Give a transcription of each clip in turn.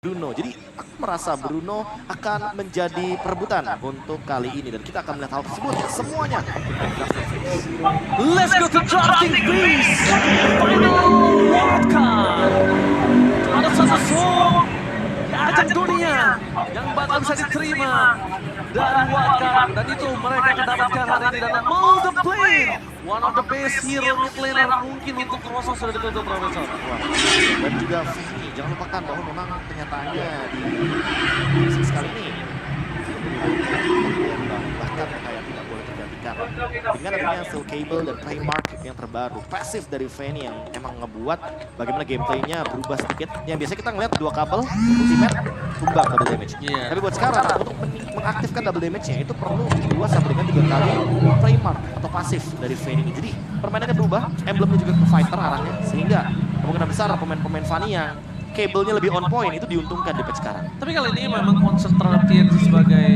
Bruno. Jadi aku merasa Bruno akan menjadi perebutan untuk kali ini dan kita akan melihat hal tersebut semuanya. Let's go to drafting phase. Final wildcard. Ada satu song di ajang dunia yang bakal bisa diterima dari wildcard, dan itu mereka akan dapatkan hari ini dengan Molde Plane. One of the best hero mid laner mungkin untuk Rosong sudah ditutup Profesor. Dan juga Vini, jangan lupakan bahwa memang kenyataannya di sekali ini bahkan kayak tidak boleh tergantikan dengan adanya Soul Cable dan Primark yang terbaru, pasif dari Vini yang emang ngebuat bagaimana gameplaynya berubah sedikit. Yang biasa kita ngeliat dua kabel ultimate tumbang double damage, tapi buat sekarang untuk mengaktifkan double damage-nya itu perlu 2 sampai dengan 3 kali Primark atau pasif dari Vini ini. Jadi permainannya berubah, emblemnya juga ke fighter arahnya, sehingga kemungkinan besar pemain-pemain Fanny yang kabelnya lebih on point itu diuntungkan di patch sekarang. Tapi kali ini memang konsentrat TNC sebagai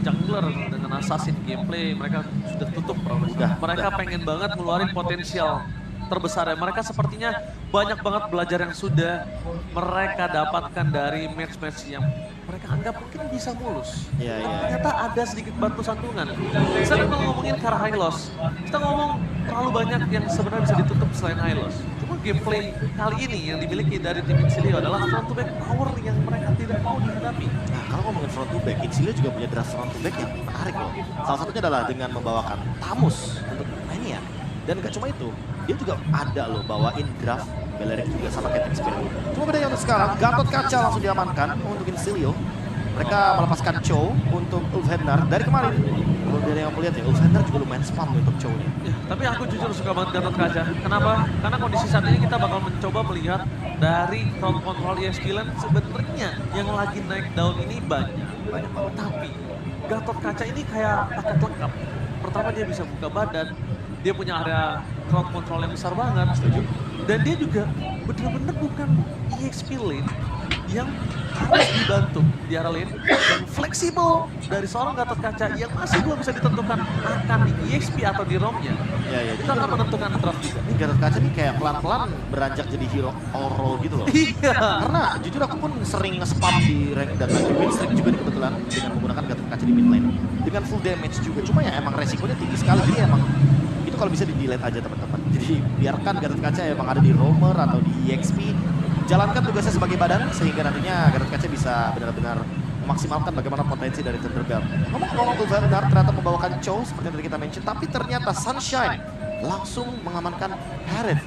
jungler dengan assassin gameplay mereka sudah tutup Profesor. Mereka pengen banget ngeluarin potensial terbesar ya. Mereka sepertinya banyak banget belajar yang sudah mereka dapatkan dari match-match yang mereka anggap mungkin bisa mulus. Ternyata ada sedikit batu sandungan. Misalnya kalau ngomongin ke arah high loss, kita ngomong terlalu banyak yang sebenarnya bisa ditutup selain high loss. Cuma gameplay kali ini yang dimiliki dari tim Insilio adalah front to back power yang mereka tidak mau dihadapi. Nah, kalau ngomongin front to back, Insilio juga punya draft front to back yang menarik loh. Salah satunya adalah dengan membawakan Tamus untuk mainnya. Dan gak cuma itu, dia juga ada loh bawain draft Beleric juga sama kayak tim Spirit. Cuma bedanya untuk sekarang, Gatot Kaca langsung diamankan untuk Insilio. Mereka melepaskan Chow untuk Ulfhednar. Dari kemarin, kalau dari yang aku lihat ya, Ulfhednar juga lumayan spam untuk Chow-nya. Ya, tapi aku jujur suka banget Gatot Kaca. Kenapa? Karena kondisi saat ini kita bakal mencoba melihat dari crowd control EXP Lane sebenarnya yang lagi naik daun ini banyak banget. Tapi Gatot Kaca ini kayak paket lengkap. Pertama dia bisa buka badan, dia punya area crowd control yang besar banget. Setuju. Dan dia juga bener-bener bukan EXP Lane yang harus dibantu di area lane dan fleksibel dari seorang Gatot Kaca yang masih belum bisa ditentukan akan di EXP atau di ROM-nya. Ya, Itu akan menentukan draft juga. ini Gatot Kaca nih kayak pelan-pelan beranjak jadi hero all role gitu loh. Iya. Karena jujur aku pun sering nge-spam di rank dan lagi win streak juga nih kebetulan dengan menggunakan Gatot Kaca di mid lane. Dengan full damage juga, cuma ya emang resikonya tinggi sekali. Jadi emang itu kalau bisa di-delete aja teman-teman. Jadi biarkan Gatot Kaca emang ada di roamer atau di EXP. Jalankan tugasnya sebagai badan sehingga nantinya Gatot Kaca bisa benar-benar memaksimalkan bagaimana potensi dari Thunderbelt. Ngomong-ngomong Ulfhednar ternyata membawakan Chow seperti yang tadi kita mention, tapi ternyata Sunshine langsung mengamankan Harith.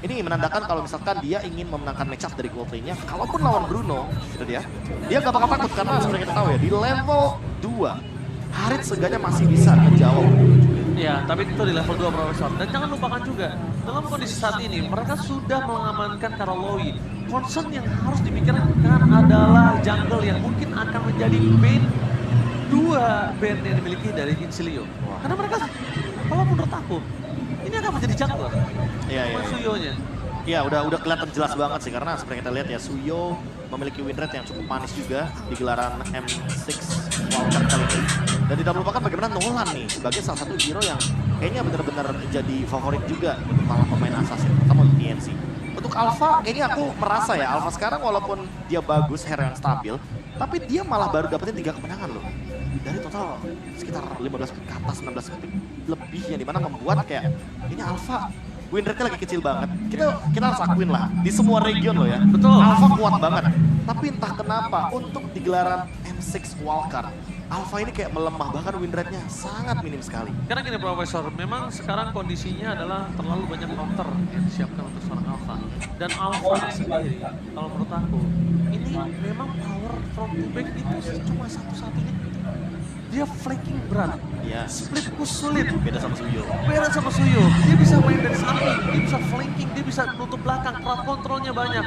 Ini menandakan kalau misalkan dia ingin memenangkan matchup dari gold lane-nya, kalaupun lawan Bruno, itu dia gak bakal takut karena seperti kita tahu ya, di level 2, Harith seenggaknya masih bisa menjawab Bruno juga. Ya, tapi itu di level 2 Profesor. Dan jangan lupakan juga, dalam kondisi saat ini, mereka sudah mengamankan Karoloi. Concern yang harus dipikirkan adalah jungle yang mungkin akan menjadi bane 2 bane yang dimiliki dari Insilio. Karena mereka, kalau menurut aku, ini akan menjadi jungler. Iya. Suyo-nya. Iya, udah kelihatan jelas banget sih karena seperti kita lihat ya, Suyo memiliki win rate yang cukup manis juga di gelaran M6 Wildcard kali ini. Dan tidak melupakan bagaimana Nolan nih sebagai salah satu hero yang kayaknya benar-benar jadi favorit juga untuk para pemain assassin, terutama untuk TNC. Untuk Alpha, kayaknya aku merasa ya, Alpha sekarang walaupun dia bagus, hero yang stabil, tapi dia malah baru dapetin 3 kemenangan loh. Dari total sekitar 15 ke atas, 16 lebih yang dimana membuat kayak ini Alpha win rate-nya lagi kecil banget. Kita harus akuin lah, di semua region loh ya. Betul. Alpha kuat banget. Tapi entah kenapa untuk di gelaran M6 Wildcard, Alpha ini kayak melemah, bahkan win rate-nya sangat minim sekali. Karena gini Profesor, memang sekarang kondisinya adalah terlalu banyak counter yang disiapkan untuk seorang Alpha. Dan Alpha sendiri, kalau menurut aku, ini memang power from to back itu cuma satu-satunya. Dia flanking berat, Ya, split push sulit. beda sama Suyo. Beda sama Suyo, dia bisa main dari samping, dia bisa flanking, dia bisa nutup belakang, crowd controlnya banyak.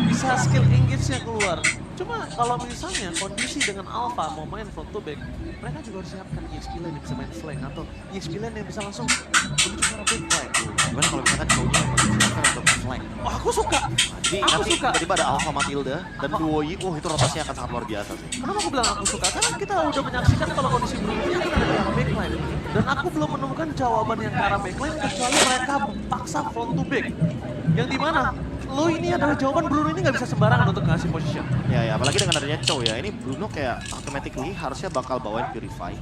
Bisa skill engage-nya keluar. Cuma kalau misalnya kondisi dengan Alpha mau main front to back, mereka juga harus siapkan EXP lane yang bisa main flank atau EXP lane yang bisa langsung menuju ke arah back flank. Gimana kalau misalkan cowoknya yang disiapkan untuk flank? Oh, aku suka. Jadi Aku nanti suka. tiba-tiba ada Alpha Matilda dan Duoyi, itu rotasinya akan sangat luar biasa sih. Kenapa aku bilang aku suka? Karena kita udah menyaksikan kalau kondisi Bruno-nya kan ada di arah backline. Dan aku belum menemukan jawaban yang ke arah backline kecuali mereka paksa front to back. Yang dimana lo ini adalah jawaban Bruno ini nggak bisa sembarangan untuk ngasih position. Ya, apalagi dengan adanya Chow ya, ini Bruno kayak automatically harusnya bakal bawain Purify.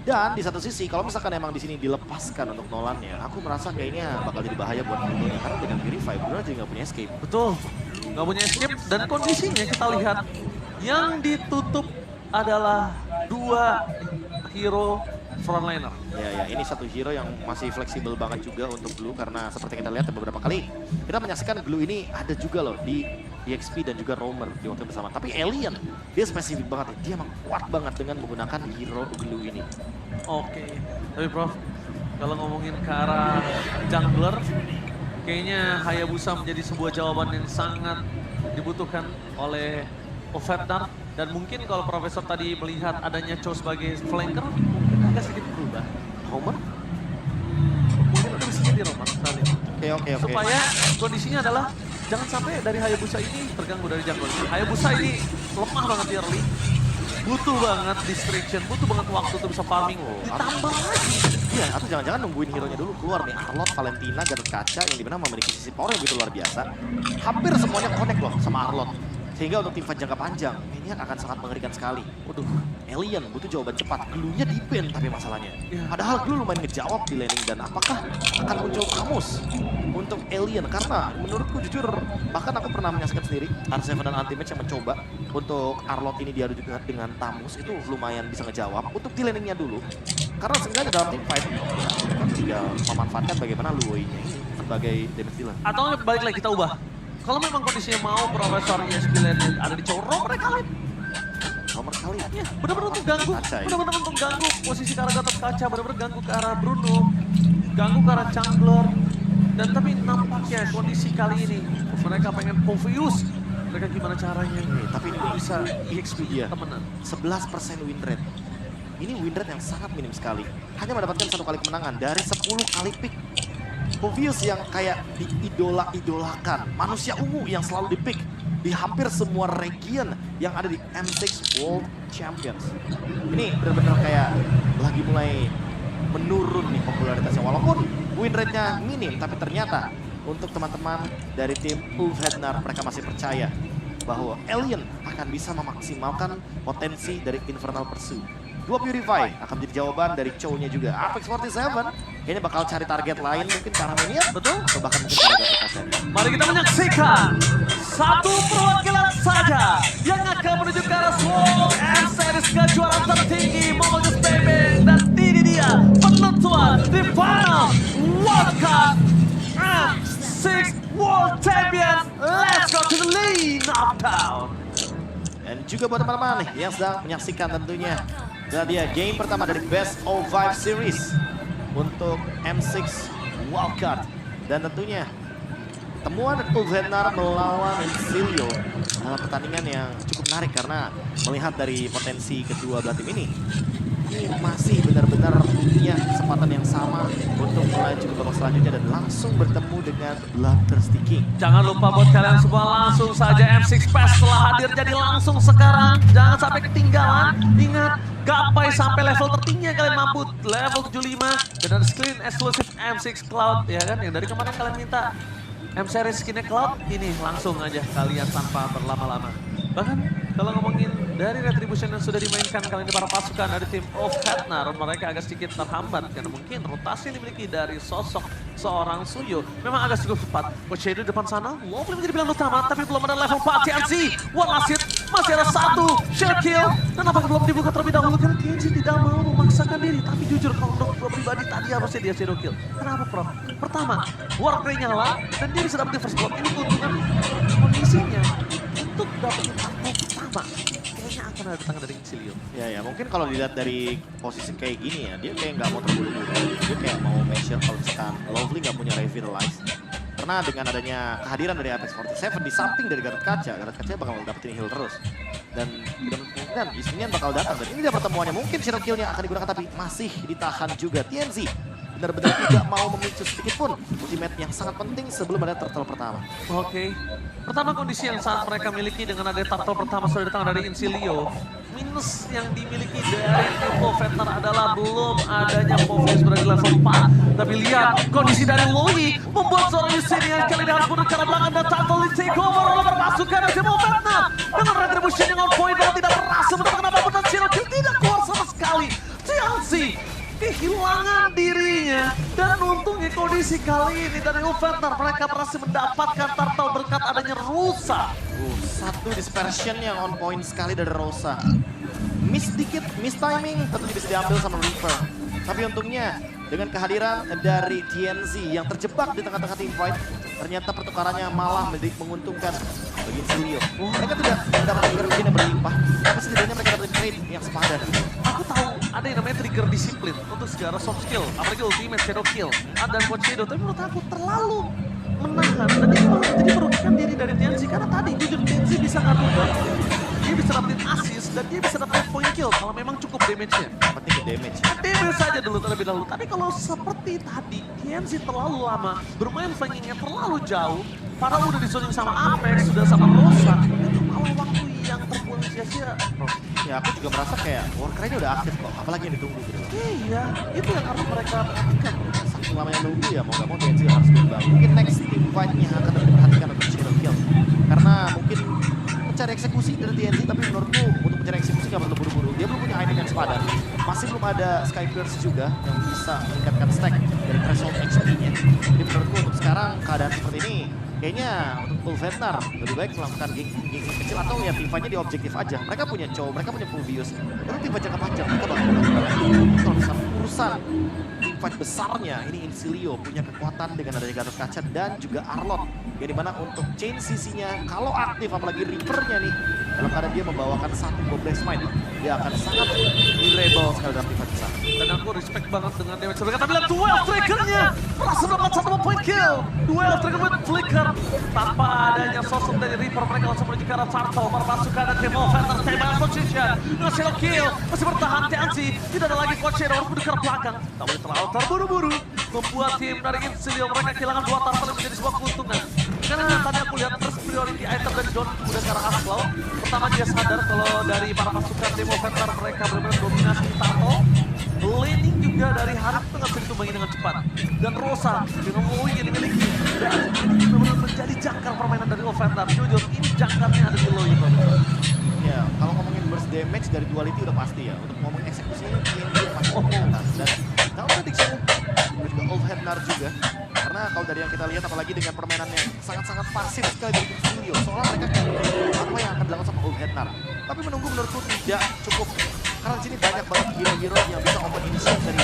Dan di satu sisi, kalau misalkan emang di sini dilepaskan untuk Nolan-nya, aku merasa kayaknya bakal jadi bahaya buat Bruno ya. Karena dengan Purify, Bruno jadi nggak punya escape. Betul, nggak punya escape dan kondisinya kita lihat yang ditutup adalah 2 hero frontliner. Ya, ini satu hero yang masih fleksibel banget juga untuk Blue karena seperti kita lihat beberapa kali kita menyaksikan Blue ini ada juga loh di EXP dan juga Roamer di waktu bersama. Tapi Alien dia spesifik banget, dia emang kuat banget dengan menggunakan hero Blue ini. Oke, tapi Prof, kalau ngomongin ke arah jungler, kayaknya Hayabusa menjadi sebuah jawaban yang sangat dibutuhkan oleh Overdark. Dan mungkin kalau Profesor tadi melihat adanya Chow sebagai flanker, mungkin agak sedikit berubah. Roamer? Mungkin udah bisa jadi Roman kali. Oke. Supaya kondisinya adalah jangan sampai dari Hayabusa ini terganggu dari jungle. Hayabusa ini lemah banget di early. Butuh banget distraction, butuh banget waktu untuk bisa farming. Ditambah lagi. Iya, atau jangan-jangan nungguin hero-nya dulu keluar nih. Arlott, Valentina, Gatot Kaca yang dimana memiliki sisi power yang begitu luar biasa. Hampir semuanya connect loh sama Arlott. Sehingga untuk tim fight jangka panjang, ini akan sangat mengerikan sekali. Waduh, Alien butuh jawaban cepat. Glue-nya di-ban tapi masalahnya. Padahal Glue lumayan ngejawab di laning dan apakah akan muncul Tamus untuk Alien? Karena menurutku jujur, bahkan aku pernah menyaksikan sendiri R7 dan Ultimate yang mencoba untuk Arlott ini diadu juga dengan Tamus itu lumayan bisa ngejawab untuk di laningnya dulu. Karena seenggaknya dalam tim fight, kan tinggal memanfaatkan bagaimana Luoy-nya ini sebagai damage dealer. Atau balik lagi kita ubah. Kalau memang kondisinya mau Profesor ESP Lane ada di Chow, Roamer kali. Nomor kali ya? Ya, benar-benar untuk ganggu. Kaca, ya? Benar-benar untuk ganggu posisi ke arah Gatot Kaca, benar-benar ganggu ke arah Bruno, ganggu ke arah Jungler. Dan tapi nampaknya kondisi kali ini mereka pengen confuse. Mereka gimana caranya Tapi ini bisa EXP temenan. 11% win rate. Ini win rate yang sangat minim sekali. Hanya mendapatkan 1 kali kemenangan dari 10 kali pick. Povius yang kayak diidola-idolakan. Manusia ungu yang selalu di-pick di hampir semua region yang ada di M6 World Champions. Ini benar-benar kayak lagi mulai menurun nih popularitasnya. Walaupun win rate-nya minim, tapi ternyata untuk teman-teman dari tim Ulfhednar mereka masih percaya bahwa Alien akan bisa memaksimalkan potensi dari Infernal Pursuit. 2 Purify akan menjadi jawaban dari Chow-nya juga. Apex 47 kayaknya bakal cari target lain mungkin ke arah Mania. Betul. Atau bahkan mungkin ke arah Gatot Kaca. Mari kita menyaksikan satu perwakilan saja yang akan menuju ke arah World M-Series kejuaraan tertinggi Mobile Legends PB. Dan ini dia penentuan di final World Cup M6 World Champions. Let's go to the lead knockdown. Dan juga buat teman-teman yang sedang menyaksikan tentunya. Dan dia game pertama dari Best of 5 Series untuk M6 Wildcard. Dan tentunya temuan Ulfhednar melawan Insilio adalah pertandingan yang cukup menarik karena melihat dari potensi kedua belah tim ini masih benar-benar punya kesempatan yang sama untuk melaju ke babak selanjutnya dan langsung bertemu dengan Bloodthirst King. Jangan lupa buat kalian semua langsung saja M6 Pass telah hadir jadi langsung sekarang. Jangan sampai ketinggalan. Ingat, gapai sampai level tertinggi yang kalian mampu, level 75. Dan ada skin eksklusif M6 Cloud ya kan, yang dari kemarin kalian minta M-Series skinnya Cloud, ini langsung aja kalian tanpa berlama-lama. Bahkan kalau ngomongin dari Retribution yang sudah dimainkan kali ini para pasukan dari tim Ulfhednar, mereka agak sedikit terhambat karena mungkin rotasi yang dimiliki dari sosok seorang Suyo memang agak cukup cepat. Shadow depan sana, Lovely menjadi pilihan utama, tapi belum ada level 4 TNC. One last hit, masih ada 1 shell kill. Dan apakah belum dibuka terlebih dahulu karena TNC tidak mau memaksakan diri. Tapi jujur kalau untuk gue pribadi tadi harusnya dia shadow kill. Kenapa Prof? Pertama, Warcry nyala dan dia bisa dapetin first blood. Ini keuntungan kondisinya untuk dapetin aku pertama. Kayaknya akan ada tangan dari Insilio. Ya mungkin kalau dilihat dari posisi kayak gini ya, dia kayak nggak mau terburu-buru. Dia kayak mau make sure kalau misalkan Lovely nggak punya Revitalize. Karena dengan adanya kehadiran dari Apex 47 di samping dari Gatot Kaca bakal dapetin heal terus. Dan kemungkinan Isnian bakal datang. Dan ini dia pertemuannya, mungkin Shadow Kill-nya akan digunakan tapi masih ditahan juga. TNC benar-benar tidak mau memicu sedikit pun ultimate yang sangat penting sebelum ada turtle pertama. Oke. Pertama kondisi yang saat mereka miliki dengan ada turtle pertama sudah datang dari Incilio. Minus yang dimiliki dari Evo Veteran adalah belum adanya Povius berada di level 4. Tapi lihat kondisi dari Loi membuat seorang Yusinian kali ini harus mundur ke arah belakang dan turtle di take over oleh berpasukan dari Evo Veteran. Dengan retribution yang on point dan tidak berhasil mendapatkan apapun dan Zero Kill tidak keluar sama sekali. Chelsea kehilangan dirinya dan untungnya kondisi kali ini dari Veteran mereka berhasil mendapatkan turtle berkat adanya Rosa. Satu dispersion yang on point sekali dari Rosa. Miss dikit, miss timing, tentu bisa diambil sama Reaper. Tapi untungnya dengan kehadiran dari TNZ yang terjebak di tengah-tengah team fight, ternyata pertukarannya malah menguntungkan bagi Silio. Mereka tidak mendapatkan kerugian yang berlimpah, tapi setidaknya mereka dapat trade yang sepadan. Aku tahu ada yang namanya trigger disiplin untuk segala soft skill, apalagi ultimate shadow kill, ada quad shadow, tapi menurut aku terlalu menahan dan ini malah jadi merugikan diri dari TNZ karena tadi jujur TNZ bisa ngatur, dia bisa dapetin assist dan dia bisa dapetin point kill kalau memang cukup damage-nya. Penting ke damage. Damage saja dulu terlebih dahulu, tapi kalau seperti tadi TNZ terlalu lama, bermain flankingnya terlalu jauh, padahal udah disuruh sama Apex, sudah sama Rosa, itu malah waktu yang terbuang sia-sia. Ya aku juga merasa kayak Warcry ini udah aktif kok, apalagi yang ditunggu gitu. Iya, itu yang harus mereka perhatikan. Saking lamanya nunggu ya mau gak mau TNZ harus berubah. Mungkin next team fight-nya akan lebih diperhatikan untuk shadow kill. Karena mungkin mencari eksekusi dari TNZ, tapi menurutku untuk mencari eksekusi gak perlu buru-buru. Dia belum punya item yang sepadan. Masih belum ada Sky Pierce juga yang bisa meningkatkan stack dari threshold HP-nya. Jadi menurutku untuk sekarang keadaan seperti ini, kayaknya untuk Veteran lebih baik melakukan geng kecil atau ya tim fight-nya di objektif aja. Mereka punya Chow, mereka punya Fulvius. Itu tim fight jangka panjang, mereka bakal kalau bisa urusan tim fight besarnya, ini Incilio punya kekuatan dengan adanya Gatot Kaca dan juga Arlot. Yang dimana untuk chain sisinya, kalau aktif apalagi Reaper-nya nih, dalam keadaan dia membawakan satu Gobless Mind, dia akan sangat durable sekali dalam tim fight besar. Dan aku respect banget dengan damage mereka. Tapi lihat duel trigger-nya berhasil mendapat satu point kill. Duel trigger with flicker. Tanpa adanya sosok dari Reaper, mereka langsung menuju ke arah Turtle. Berpasukan dan Evo Veteran tembak position. Dengan shadow kill, masih bertahan TNZ. Tidak ada lagi quad shadow, harus menuju ke arah belakang. Tak boleh terlalu terburu-buru. Membuat tim dari Incilio mereka kehilangan 2 turtle yang menjadi sebuah keuntungan. Karena tadi aku lihat first priority item dari John udah ke arah Asclaw. Pertama dia sadar kalau dari para pasukan Evo Veteran mereka benar-benar dominasi turtle. Laning juga dari Harip itu nggak bisa ditumbangi dengan cepat. Dan Rosa dengan Loi yang dimiliki. Dan ini benar-benar menjadi jangkar permainan dari Evo Veteran. Jujur ini jangkarnya ada di Loi. Ya, kalau ngomongin burst damage dari duality udah pasti ya. Untuk ngomongin eksekusi ini dia pasti atas. Dan kalau prediksi juga Old Headnar juga. Karena kalau dari yang kita lihat apalagi dengan permainan yang sangat-sangat pasif sekali dari Incilio. Soalnya mereka apa yang akan dilakukan sama Old Headnar. Tapi menunggu menurutku tidak cukup. Karena di sini banyak banget hero-hero yang bisa open initiative dari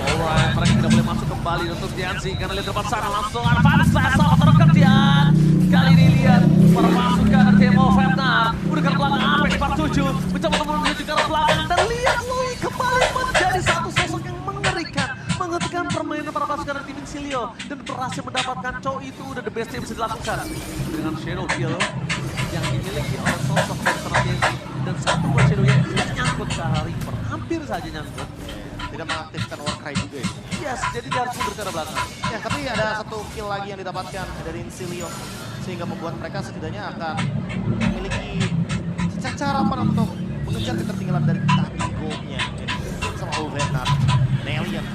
Alright, mereka tidak boleh masuk kembali untuk TNZ karena lihat depan sana langsung advance sama terkerjaan. Kali ini lihat para pasukan Evo Veteran udah ke belakang Apex 47 mencoba menuju ke arah belakang dan lihat Loi kembali menjadi satu sosok yang mengerikan menghentikan permainan para pasukan dari tim Incilio dan berhasil mendapatkan Chow. Itu udah the best yang bisa dilakukan dengan shadow kill yang dimiliki oleh sosok Veteran TNZ dan satu buat shadow yang tidak nyangkut ke arah Reaper, hampir saja nyangkut. tidak mengaktifkan Warcry juga ya. Yes, jadi dia harus mundur ke arah belakang. Ya, tapi ada satu kill lagi yang didapatkan dari Incilio sehingga membuat mereka setidaknya akan memiliki cara untuk mengejar ketertinggalan dari tadi goalnya. Sama Ulvenar, Nellian,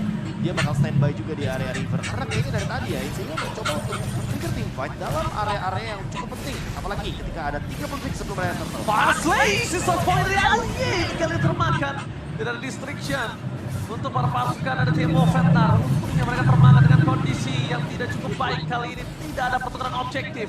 dia bakal standby juga di area river karena kayaknya dari tadi ya Incilio mencoba untuk trigger team fight dalam area-area yang cukup penting, apalagi ketika ada 3 detik sebelum area turtle. Parsley, sisa point dari Alye kali termakan dengan distraction untuk para pasukan ada tim Veteran. Untungnya mereka termakan dengan kondisi yang tidak cukup baik kali ini, tidak ada pertukaran objektif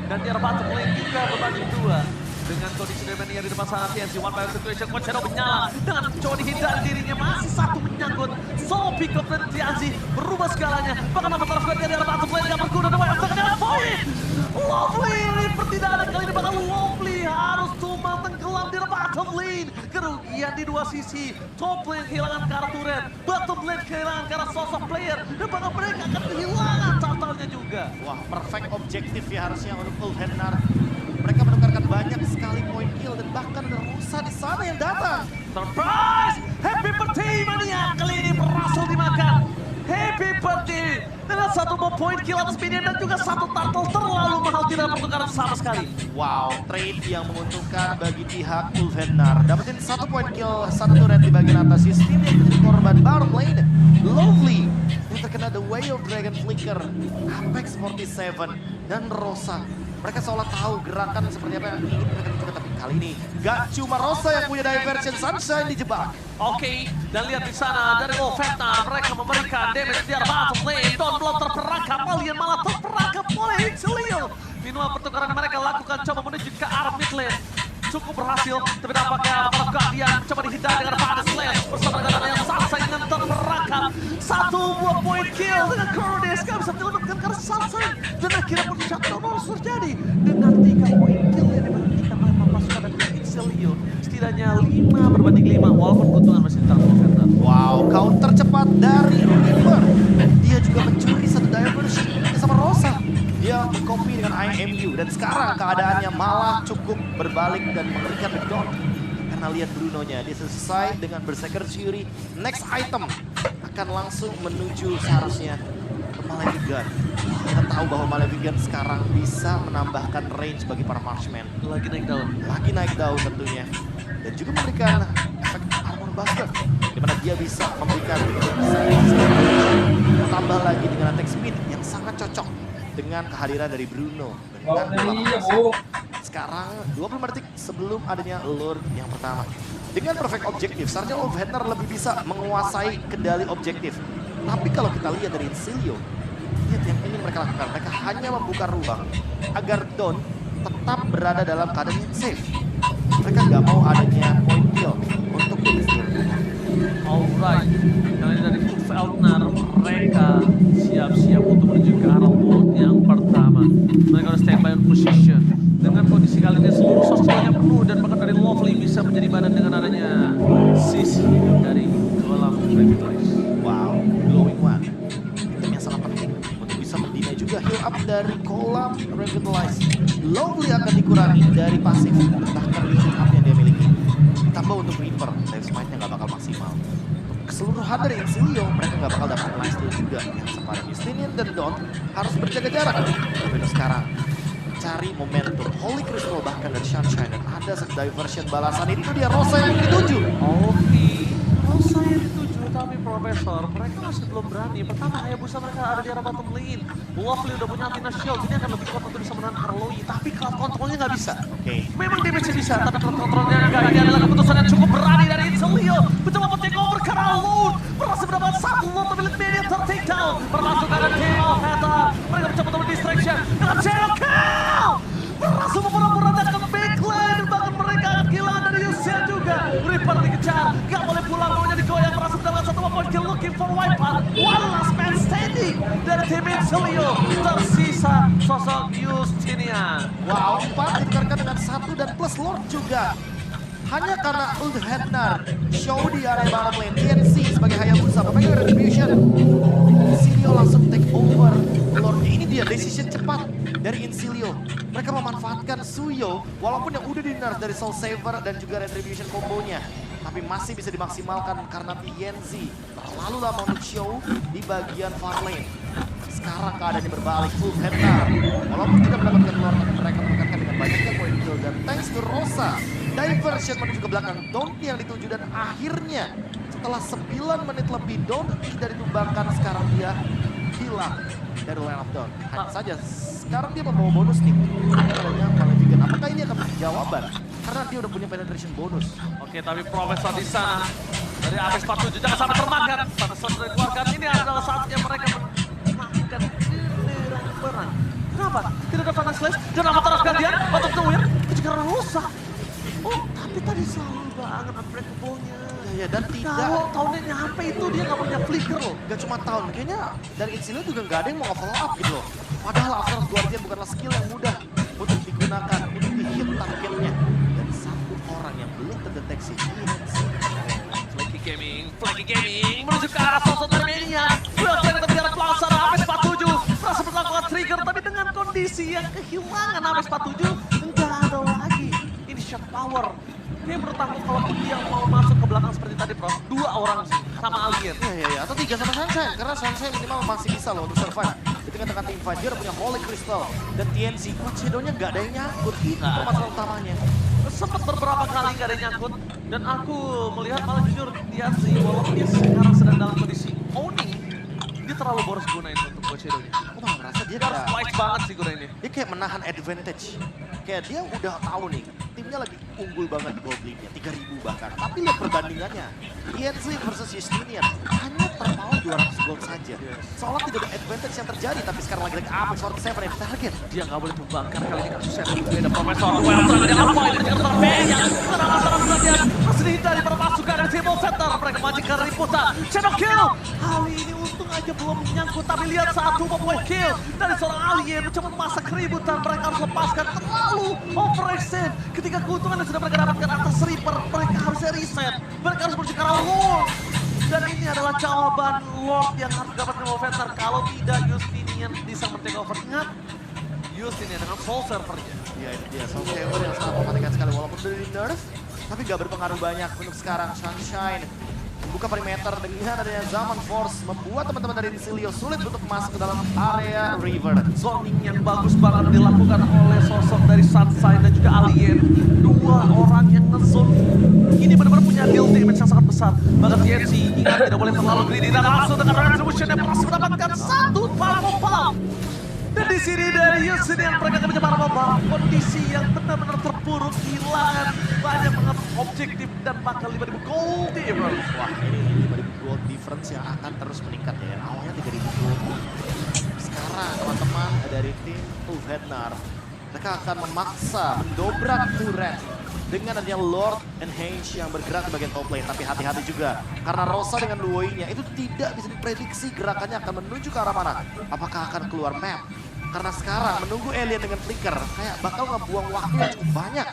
dan di arah bottom lane juga berbanding 2 dengan kondisi Demen yang di depan sana. TNZ one by situation, Coach Shadow menyala dengan Chow dihindari dirinya, masih satu menyangkut. Solo pick up dari TNZ berubah segalanya, bahkan apa tarafkan dia di arah bottom lane dengan berkuda dan banyak dengan poin. Lovely Reaper tidak ada kali ini, bahkan Lovely harus tumbang tenggelam di arah bottom lane. Kerugian di 2 sisi, top lane kehilangan ke arah turret, bottom lane kehilangan ke arah sosok player, dan bahkan mereka akan kehilangan totalnya juga. Wah, perfect objektif ya harusnya untuk Ulvenar. Mereka menukarkan banyak sekali point kill dan bahkan ada Rosa di sana yang datang. Surprise! Happy birthday mania kali ini berhasil dimakan. Happy satu mau point kill atas minion dan juga satu turtle terlalu mahal tidak pertukaran sama sekali. Wow, trade yang menguntungkan bagi pihak Ulfhenar. Dapetin 1 point kill, 1 turret di bagian atas. Sistem yang menjadi korban bottom lane. Lovely yang terkena The Way of Dragon Flicker, Apex 47 dan Rosa. Mereka seolah tahu gerakan seperti apa yang ingin mereka tunjukkan, tapi kali ini gak cuma Rosa yang punya diversion, Sunshine dijebak. Oke, dan lihat di sana dari Ulfhenar mereka memberikan damage di arah bottom lane. Don belum terperangkap, Alien malah terperangkap oleh Inzilio. Minimal pertukaran mereka lakukan coba menuju ke arah mid lane. Cukup berhasil, tapi nampaknya para Guardian coba dihindar dengan pada Slash bersama dengan yang Sunshine dengan terperangkap. Satu buah point kill dengan Cordes gak bisa menyelamatkan karena Sunshine. Dan akhirnya pun shutdown harus terjadi dengan 3 point kill yang dibandingkan oleh pasukan dan Inzilio. Setidaknya 5 berbanding 5 walaupun keuntungan masih ditanggung Ulfhenar. Wow, counter cepat dari Reaper. Dia juga mencuri satu diversion sama Rosa. Dia mengcopy dengan IMU dan sekarang keadaannya malah cukup berbalik dan mengerikan bagi Don. Karena lihat Bruno-nya, dia selesai dengan Berserker Fury. Next item akan langsung menuju seharusnya ke Maleficent. Kita tahu bahwa Maleficent sekarang bisa menambahkan range bagi para marksman. Lagi naik daun Tentunya. Dan juga memberikan efek armor buster. Dimana dia bisa memberikan tambah lagi dengan attack speed yang sangat cocok dengan kehadiran dari Bruno. Sekarang 20 detik sebelum adanya lure yang pertama. Dengan perfect objektif, seharusnya Ulfhenar lebih bisa menguasai kendali objektif. Tapi kalau kita lihat dari Inzilio, lihat yang ingin mereka lakukan. Mereka hanya membuka ruang agar Don tetap berada dalam keadaan yang safe. Mereka nggak mau adanya point kill untuk Inzilio. Alright, kali ini dari Ulfhenar mereka siap-siap untuk menuju ke arah wall yang pertama. Mereka harus standby on position. Dengan kondisi kali ini seluruh sosoknya penuh dan bahkan dari Lovely bisa menjadi badan dengan adanya sisi dari kolam Revitalize. Wow, glowing one. Item yang sangat penting untuk bisa mendinai juga heal up dari kolam Revitalize. Lovely akan dikurangi dari pasif, bahkan heal up yang dia miliki. Ditambah untuk Reaper, life smite-nya nggak bakal maksimal. Keseluruhan dari Inzilio, mereka nggak bakal dapat lifesteal juga. Yang sepadan Justinian dan Don harus berjaga jarak. Tapi untuk sekarang, cari momentum. Holy Crystal bahkan dari Sunshine dan ada diversion balasan. Itu dia Rosa yang dituju. Oke, Rosa yang dituju tapi Profesor mereka masih belum berani. Pertama Hayabusa mereka ada di arah bottom lane. Lovely udah punya Athena Shield, ini akan lebih kuat untuk bisa menahan Arloi. Tapi crowd controlnya nggak bisa. Oke. Memang damage bisa, tapi crowd controlnya enggak. Ini adalah keputusan yang cukup berani dari Inzilio. Mencoba take over karena alone. Berhasil mendapat satu lot milik media ter-take down. Berlangsung dengan Game of Hatter. Mereka mencoba untuk distraction dengan Shadow Kill. Berhasil memperadakan backline. Bahkan mereka akan kehilangan dari Yusian juga. Reaper dikejar, gak boleh pulang. Maunya digoyang, berhasil mendapatkan satu point kill. Looking for Wipeout. One last man standing dari tim Inzilio. Tersisa sosok Justinian. Wow, 4 ditukarkan dengan 1 dan plus Lord juga. Hanya karena Ulfhenar show di area bottom lane, TNC sebagai Hayabusa memegang retribution. Inzilio langsung take over Lordnya. Ini dia decision cepat dari Inzilio. Mereka memanfaatkan Suyo walaupun yang udah dinerf dari Soul Saver dan juga retribution kombonya. Tapi masih bisa dimaksimalkan karena TNC terlalu lama untuk show di bagian far lane. Sekarang keadaannya berbalik, Ulfhenar walaupun tidak mendapatkan Lord, mereka menekankan dengan banyaknya point kill dan thanks to Rosa. Diversion menuju ke belakang Donkey yang dituju dan akhirnya setelah 9 menit lebih Donkey tidak ditumbangkan, sekarang dia hilang dari line of down. Hanya saja sekarang dia membawa bonus nih. Adanya Maleficent. Apakah ini akan menjadi jawaban? Karena dia udah punya penetration bonus. Oke, tapi Profesor di sana dari Apex 47 jangan sampai termakan. Pada saat dikeluarkan ini adalah saatnya mereka memakan giliran perang. Kenapa? Tidak ada Final Slash dan nama taraf gantian untuk The Weird. Itu karena rusak. Oh, tapi tadi selalu banget unbreakable-nya. Ya, dan tidak. Kalau tahunnya nyampe itu dia nggak punya flicker loh. Gak cuma tahun, kayaknya dari Inzilio juga nggak ada yang mau follow up gitu loh. Padahal After Guardian bukanlah skill yang mudah untuk digunakan, untuk di-hit targetnya. Dan satu orang yang belum terdeteksi, TNC. Flaky Gaming menuju ke arah sosok Armenia. Wilson tetap jarak pelangsan Apex 47. Berhasil melakukan trigger, tapi dengan kondisi yang kehilangan Apex 47, enggak ada lagi. Ini shot power Kayak menurut aku kalaupun dia mau masuk ke belakang seperti tadi Prof, 2 orang sih sama Alien. Iya, atau 3 sama Sunshine, karena Sunshine minimal masih bisa loh untuk survive. Di tengah-tengah tim fight, dia udah punya Holy Crystal dan TNC, Coach Shadow-nya nggak ada yang nyangkut, itu permasalahan utamanya. Sempat beberapa kali gak ada yang nyangkut dan aku melihat malah jujur dia sih walaupun dia sekarang sedang dalam kondisi owning, dia terlalu boros gunain untuk Coach Shadow-nya. Aku malah merasa dia Dia harus kayak, wise banget sih gunainnya. dia kayak menahan advantage. Kayak dia udah tahu nih, timnya lagi unggul banget di Goblin-nya, 3000 bahkan. Tapi lihat perbandingannya, TNC versus Justinian hanya terpaut 200 gold saja. Seolah tidak ada advantage yang terjadi, tapi sekarang lagi-lagi apa short 7 yang target. Dia nggak boleh membangkang kali ini kasusnya. Beda Profesor Well serangannya apa ini dengan terpeng yang serang-serang saja masih dihindari para pasukan dari Table Center. Mereka maju ke ributan. Shadow kill. Kali ini untung aja belum menyangkut, tapi lihat satu membuat kill dari seorang alien mencoba memasak keributan. Mereka harus lepaskan terlalu overextend. Ketika keuntungan yang sudah mereka dapatkan atas Reaper, mereka harusnya reset. Mereka harus menuju ke arah Lord. Dan ini adalah jawaban Lord yang harus didapatkan oleh Vetter. Kalau tidak, Justinian bisa men-take over. Ingat, Justinian dengan Soul Server-nya. Ya itu dia, Soul Saver yang sangat mematikan sekali walaupun udah di nerf, tapi gak berpengaruh banyak untuk sekarang. Sunshine membuka perimeter dengan adanya Zaman Force, membuat teman-teman dari Insilio sulit untuk masuk ke dalam area River. Zoning yang bagus banget dilakukan oleh sosok dari Sunshine dan juga Alien. 2 orang yang nge-zone. Ini benar-benar punya deal damage yang sangat besar. Bahkan TNC ingat tidak boleh terlalu greedy dan langsung dengan retribution yang berhasil mendapatkan 1 powerful pump. Dan di sini dari Justinian mereka akan mencoba membawa kondisi yang benar-benar terpuruk, kehilangan banyak banget objektif dan bakal 5.000 gold difference. Wah ini 5.000 gold difference yang akan terus meningkat ya. Awalnya 3.000 gold. Sekarang teman-teman dari tim Ulfhednar, mereka akan memaksa mendobrak turret dengan adanya Lord and Henge yang bergerak di bagian top lane. Tapi hati-hati juga, karena Rosa dengan Luoy-nya itu tidak bisa diprediksi gerakannya akan menuju ke arah mana. Apakah akan keluar map? Karena sekarang menunggu Alien dengan flicker, kayak bakal ngebuang waktu yang cukup banyak.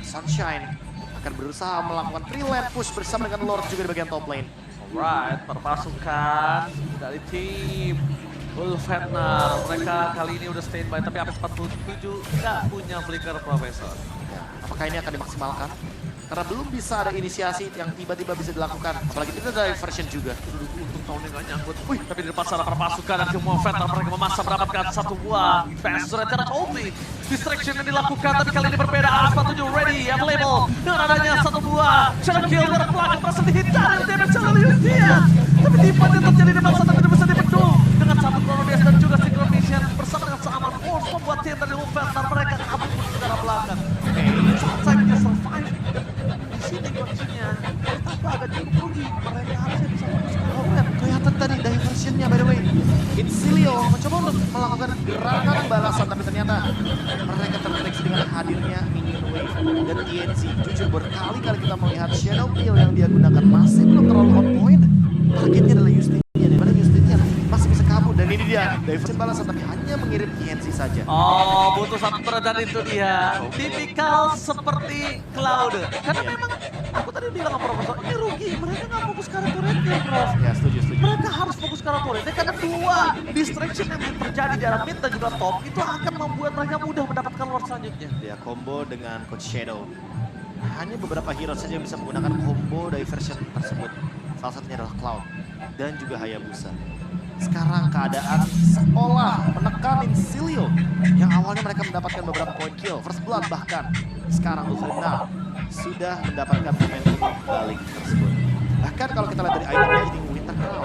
Sunshine akan berusaha melakukan pre-lane push bersama dengan Lord juga di bagian top lane. Alright, perpasukan dari tim Ulfhednar. Mereka kali ini udah standby, tapi AP47 nggak punya flicker Profesor. Ya, apakah ini akan dimaksimalkan? Karena belum bisa ada inisiasi yang tiba-tiba bisa dilakukan. Apalagi itu ada version juga. Untung tahunnya nggak nyangkut. Wih, tapi di depan sana perpasukan dan tim Ulfhednar mereka memaksa mendapatkan 1 buah Pastor Eternal Ulti. Distraction yang dilakukan, tapi kali ini berbeda. AP47 ready, available. Dengan adanya 1 buah Shadow Kill dari pelanggan berhasil dihindari oleh damage Celelius dia. Tapi tiba-tiba terjadi di depan sana tidak bisa dibendung. Dengan 1 Chronobius dan juga Synchro Mission bersama dengan seaman Force membuat tim dari Ulfhednar mereka kabur ke arah belakang. Sunshine bisa survive. Di sini kondisinya apa agak cukup rugi. Mereka harusnya bisa fokus ke Homeland. Kelihatan tadi diversionnya by the way. Insilio mencoba untuk melakukan gerakan balasan, tapi ternyata mereka terdeteksi dengan hadirnya minion wave dan TNC. Jujur berkali-kali kita melihat Shadow Kill yang dia gunakan masih belum terlalu on point. Targetnya adalah Justinian, di mana Justinian masih bisa kabur, dan ini dia diversion balasan tapi hanya mengirim TNC saja. Oh, butuh 1 peredar itu dia. Tipikal seperti Cloud. Karena memang aku tadi bilang sama Profesor, ini rugi. Mereka nggak fokus ke arah turretnya, Prof. Ya setuju. Mereka harus fokus ke arah turretnya karena 2 distraction yang terjadi di arah mid dan juga top itu akan membuat mereka mudah mendapatkan Lord selanjutnya. Dia combo dengan Coach Shadow. Hanya beberapa hero saja yang bisa menggunakan combo diversion tersebut. Salah satunya adalah Cloud dan juga Hayabusa. Sekarang keadaan seolah menekan Insilio yang awalnya mereka mendapatkan beberapa point kill, first blood bahkan. Sekarang Ulfhednar sudah mendapatkan momentum balik tersebut. Bahkan kalau kita lihat dari itemnya ini Winter Crown,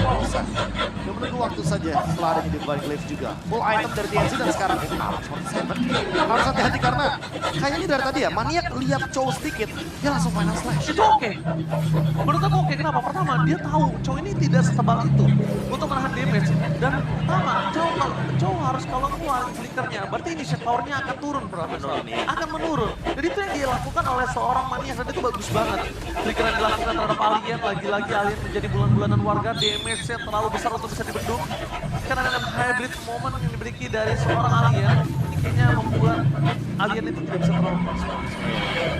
Rosa. Yang menunggu waktu saja setelah adanya Divine Glaive juga. Full item dari TNC dan sekarang itu harus hati-hati karena kayaknya dari tadi ya, Maniak lihat Chow sedikit, dia langsung final slash. Itu oke. Menurut aku oke, kenapa? Pertama, dia tahu Chow ini tidak setebal itu untuk menahan damage. Dan pertama, Chow harus kalau keluar flickernya, berarti initial power-nya akan turun, Profesor. Akan menurun. Jadi itu yang dilakukan oleh seorang Maniak dan itu bagus banget. Flicker yang dilakukan terhadap Alien, lagi-lagi Alien menjadi bulan-bulanan warga, damage-nya terlalu besar untuk bisa dibendung. Karena dengan hybrid moment yang dimiliki dari seorang Alien, ini kayaknya membuat Alien itu tidak bisa terlalu respons.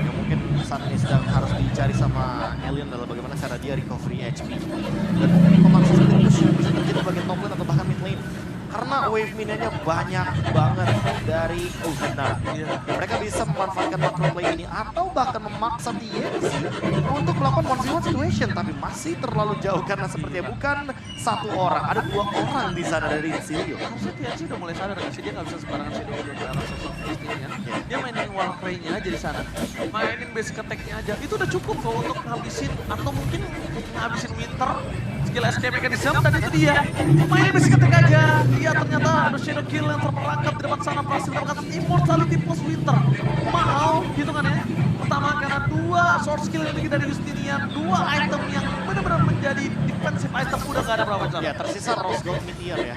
Yang mungkin saat ini sedang harus dicari sama Alien adalah bagaimana cara dia recovery HP. Dan mungkin memaksa seperti push yang bisa terjadi di bagian top lane atau bahkan mid lane. karena wave minanya banyak banget dari Vietnam. Iya. Mereka bisa memanfaatkan macro play ini atau bahkan memaksa TNC untuk melakukan 1v1 situation, tapi masih terlalu jauh karena sepertinya bukan satu orang, ada 2 orang di sana dari Insilio. Harusnya TNC udah mulai sadar nggak sih, dia nggak bisa sembarangan shadow udah ke arah sosok Christine-nya. Dia mainin warplay-nya aja di sana, mainin basic attack-nya aja. Itu udah cukup kok untuk ngabisin, atau mungkin ngabisin Winter, skill escape mechanism, dan itu dia. Mainin basic attack aja. Iya ternyata ada shadow kill yang terperangkap di depan sana, berhasil mendapatkan immortality plus Winter. Mahal hitungannya. Pertama karena 2 sword skill yang dimiliki dari Justinian, 2 item yang benar-benar menjadi defensive item udah gak ada berapa jam. Ya tersisa Rose Gold mid-tier ya.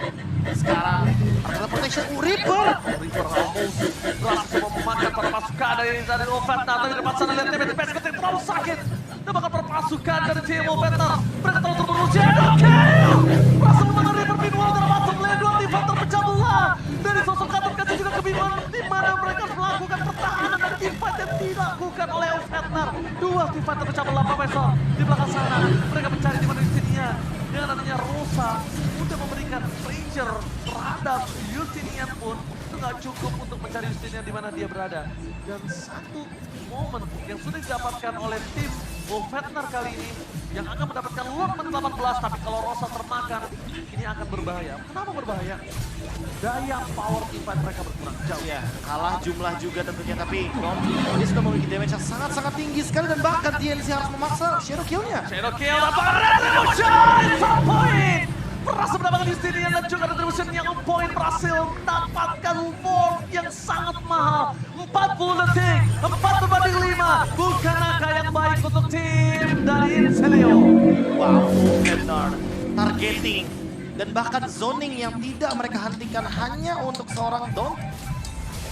Sekarang Arcana Protection Reaper. Reaper almost berhasil coba memakan para pasukan dari Ovetna, tapi di depan sana lihat TB ketika terlalu sakit. Dan bahkan para pasukan dari tim Ovetna, mereka terlalu terburu. Shadow kill! Berhasil memenang Reaper Pinwall dan bottom lane, 2 tim terpecah belah. Dari sosok Gatot Kaca juga kebingungan di mana mereka melakukan pertahanan dan teamfight yang dilakukan oleh Ovetna. 2 tim terpecah belah, Profesor. Di belakang sana, mereka mencari di mana Justinian. Dengan adanya Rosa, udah memberikan pressure terhadap Justinian pun itu nggak cukup untuk mencari Justinian di mana dia berada. Dan satu momen yang sudah didapatkan oleh tim Wolfetner kali ini yang akan mendapatkan Lord Men 18, tapi kalau Rosa termakan ini akan berbahaya. Kenapa berbahaya? Daya power teamfight mereka berkurang jauh. Ya, kalah jumlah juga tentunya, tapi dia sudah memiliki damage yang sangat-sangat tinggi sekali dan bahkan TNC harus memaksa shadow kill-nya. Shadow kill, apakah Retribution? Top point! Berhasil mendapatkan Justinian dan juga Retribution yang on point, berhasil mendapatkan Lord yang sangat mahal. 40 detik, 4/5. Bukan angka yang baik untuk tim dari Insilio. Wow, Bernard targeting dan bahkan zoning yang tidak mereka hentikan hanya untuk seorang Don.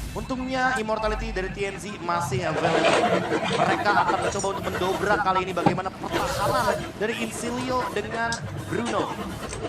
Untungnya immortality dari TNC masih available. Mereka akan mencoba untuk mendobrak kali ini bagaimana pertahanan dari Insilio dengan Bruno.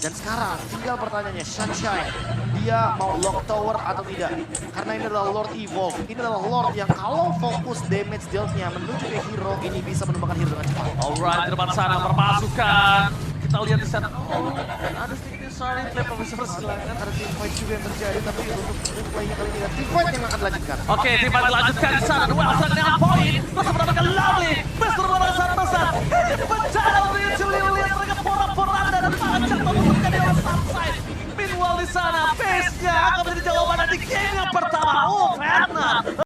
Dan sekarang tinggal pertanyaannya, Sunshine, dia mau lock tower atau tidak? Karena ini adalah Lord Evolve, ini adalah Lord yang kalau fokus damage dealt-nya menuju ke hero ini bisa menumbangkan hero dengan cepat. Alright, di depan sana perpasukan. Kita lihat di sana. Oh, ada sedikit sorry, play Profesor silakan. Ada team fight juga yang terjadi, tapi untuk replaynya kali ini ada team fight yang akan dilanjutkan. Oke, tim fight dilanjutkan di sana. Dua Alfred dengan poin. Terus mendapatkan Lovely. Mister Bola Santosa. Ini bencana untuk Insilio. Lihat mereka porak-poranda dan pacak membutuhkan di dalam subside. Meanwhile di sana, pace-nya akan menjadi jawaban di game yang pertama. Oh, Fernand.